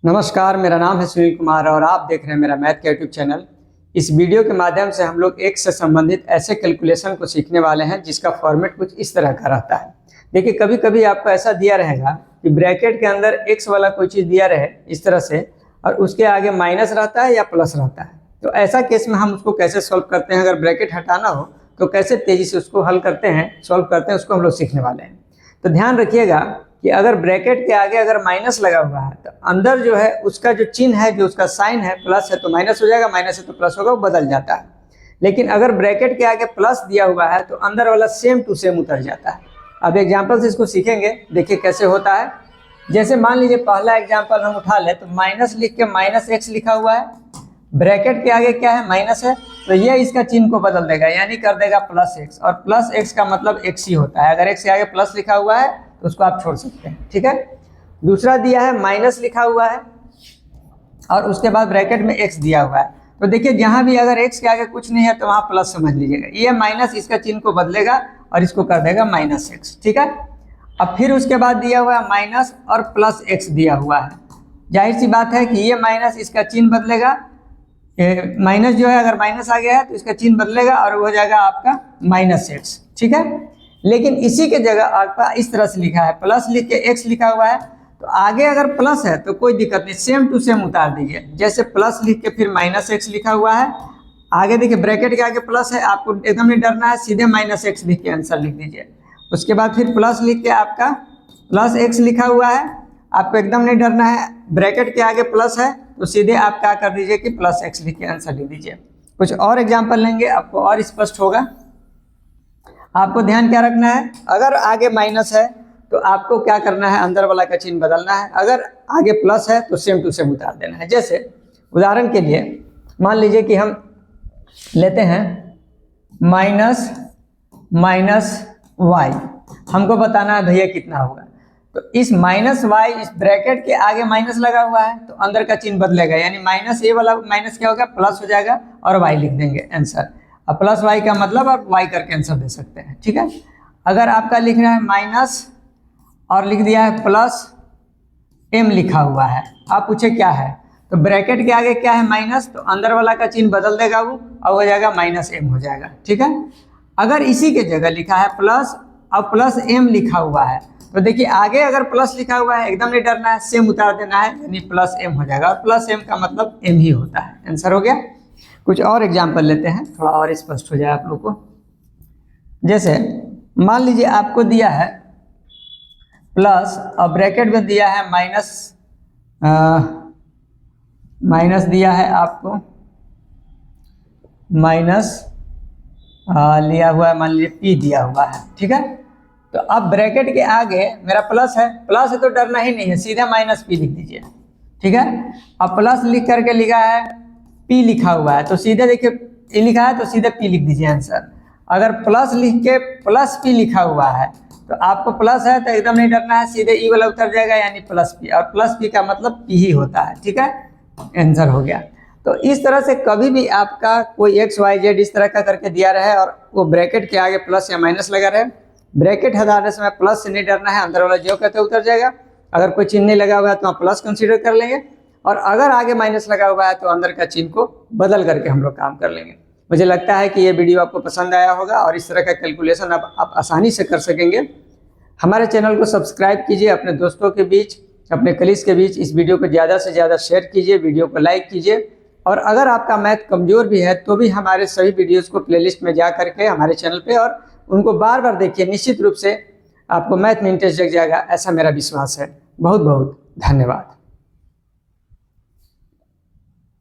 नमस्कार, मेरा नाम है सुनील कुमार और आप देख रहे हैं मेरा मैथ का यूट्यूब चैनल। इस वीडियो के माध्यम से हम लोग एक्स से संबंधित ऐसे कैलकुलेशन को सीखने वाले हैं जिसका फॉर्मेट कुछ इस तरह का रहता है। देखिए, कभी कभी आपको ऐसा दिया रहेगा कि ब्रैकेट के अंदर एक्स वाला कोई चीज़ दिया रहे इस तरह से और उसके आगे माइनस रहता है या प्लस रहता है। तो ऐसा केस में हम उसको कैसे सॉल्व करते हैं, अगर ब्रैकेट हटाना हो तो कैसे तेज़ी से उसको हल करते हैं, सॉल्व करते हैं, उसको हम लोग सीखने वाले हैं। तो ध्यान रखिएगा कि अगर ब्रैकेट के आगे अगर माइनस लगा हुआ है तो अंदर जो है उसका जो चिन्ह है, जो उसका साइन है, प्लस है तो माइनस हो जाएगा, माइनस है तो प्लस होगा, वो बदल जाता है। लेकिन अगर ब्रैकेट के आगे प्लस दिया हुआ है तो अंदर वाला सेम टू सेम उतर जाता है। अब एग्जाम्पल से इसको सीखेंगे, देखिए कैसे होता है। जैसे मान लीजिए पहला एग्जाम्पल हम उठा ले तो माइनस लिख के माइनस एक्स लिखा हुआ है, ब्रैकेट के आगे क्या है, माइनस है, तो ये इसका चिन्ह को बदल देगा, यानी कर देगा प्लस एक्स। और प्लस एक्स का मतलब एक्स ही होता है। अगर एक्स के आगे प्लस लिखा हुआ है तो उसको आप छोड़ सकते हैं, ठीक है। दूसरा दिया है माइनस लिखा हुआ है और उसके बाद ब्रैकेट में एक्स दिया हुआ है, तो देखिए जहाँ भी अगर एक्स के आगे कुछ नहीं है तो वहाँ प्लस समझ लीजिएगा। ये माइनस इसका चिन्ह को बदलेगा और इसको कर देगा माइनस एक्स, ठीक है। अब फिर उसके बाद दिया हुआ है माइनस और प्लस एक्स दिया हुआ है। जाहिर सी बात है कि ये माइनस इसका चिन्ह बदलेगा, माइनस जो है अगर माइनस आ गया है तो इसका चिन्ह बदलेगा और वो हो जाएगा आपका माइनस एक्स, ठीक है। लेकिन इसी के जगह आपका इस तरह से लिखा है, प्लस लिख के एक्स लिखा हुआ है, तो आगे अगर प्लस है तो कोई दिक्कत नहीं, सेम टू सेम उतार दीजिए। जैसे प्लस लिख के फिर माइनस एक्स लिखा हुआ है, आगे देखिए ब्रैकेट के आगे प्लस है, आपको एकदम नहीं डरना है, सीधे माइनस एक्स लिख के आंसर लिख दीजिए। उसके बाद फिर प्लस लिख के आपका प्लस एक्स लिखा हुआ है, आपको एकदम नहीं डरना है, ब्रैकेट के आगे प्लस है तो सीधे आप क्या कर दीजिए कि प्लस एक्स लिख के आंसर लिख दीजिए। कुछ और एग्जाम्पल लेंगे, आपको और स्पष्ट होगा। आपको ध्यान क्या रखना है, अगर आगे माइनस है तो आपको क्या करना है, अंदर वाला का चिन्ह बदलना है, अगर आगे प्लस है तो सेम टू सेम उतार देना है। जैसे उदाहरण के लिए मान लीजिए कि हम लेते हैं माइनस माइनस वाई, हमको बताना है भैया कितना होगा। तो इस माइनस वाई, इस ब्रैकेट के आगे माइनस लगा हुआ है तो अंदर का चिन्ह बदलेगा, यानी माइनस ए वाला माइनस क्या होगा, प्लस हो जाएगा और वाई लिख देंगे आंसर। अब प्लस वाई का मतलब आप वाई करके आंसर दे सकते हैं, ठीक है। अगर आपका लिख रहा है माइनस और लिख दिया है प्लस एम लिखा हुआ है, आप पूछे क्या है, तो ब्रैकेट के आगे क्या है, माइनस, तो अंदर वाला का चिन्ह बदल देगा वो और हो जाएगा माइनस एम हो जाएगा, ठीक है। अगर इसी के जगह लिखा है प्लस और प्लस एम लिखा हुआ है तो देखिए आगे अगर प्लस लिखा हुआ है एकदम नहीं डरना है, सेम उतार देना है, यानी प्लस एम हो जाएगा और प्लस एम का मतलब एम ही होता है। आंसर हो गया। कुछ और एग्जाम्पल लेते हैं, थोड़ा और स्पष्ट हो जाए आप लोग को। जैसे मान लीजिए आपको दिया है प्लस और ब्रैकेट में दिया है माइनस, माइनस दिया है आपको, माइनस लिया हुआ है, मान लीजिए पी दिया हुआ है, ठीक है। तो अब ब्रैकेट के आगे मेरा प्लस है, प्लस है तो डरना ही नहीं है, सीधा माइनस पी लिख दीजिए, ठीक है। अब प्लस लिख करके लिखा है पी लिखा हुआ है तो सीधे देखिए ए लिखा है तो सीधे पी लिख दीजिए आंसर। अगर प्लस लिख के प्लस पी लिखा हुआ है तो आपको प्लस है तो एकदम नहीं डरना है, सीधे ई वाला उतर जाएगा, यानी प्लस पी, और प्लस पी का मतलब पी ही होता है, ठीक है। आंसर हो गया। तो इस तरह से कभी भी आपका कोई एक्स वाई जेड इस तरह का करके दिया रहे और वो ब्रैकेट के आगे प्लस या माइनस लगा रहे, ब्रैकेट हटाने समय प्लस से नहीं डरना है, अंदर वाला जो कहते उतर जाएगा। अगर कोई चिन्ह नहीं लगा हुआ है तो आप प्लस कंसीडर कर लेंगे, और अगर आगे माइनस लगा हुआ है तो अंदर का चिन्ह को बदल करके हम लोग काम कर लेंगे। मुझे लगता है कि ये वीडियो आपको पसंद आया होगा और इस तरह का कैलकुलेशन आप आसानी से कर सकेंगे। हमारे चैनल को सब्सक्राइब कीजिए, अपने दोस्तों के बीच, अपने कलीग्स के बीच इस वीडियो को ज़्यादा से ज़्यादा शेयर कीजिए, वीडियो को लाइक कीजिए। और अगर आपका मैथ कमज़ोर भी है तो भी हमारे सभी वीडियोज़ को प्लेलिस्ट में जा करके हमारे चैनल पर और उनको बार बार देखिए, निश्चित रूप से आपको मैथ में इंटरेस्ट जग जाएगा, ऐसा मेरा विश्वास है। बहुत बहुत धन्यवाद।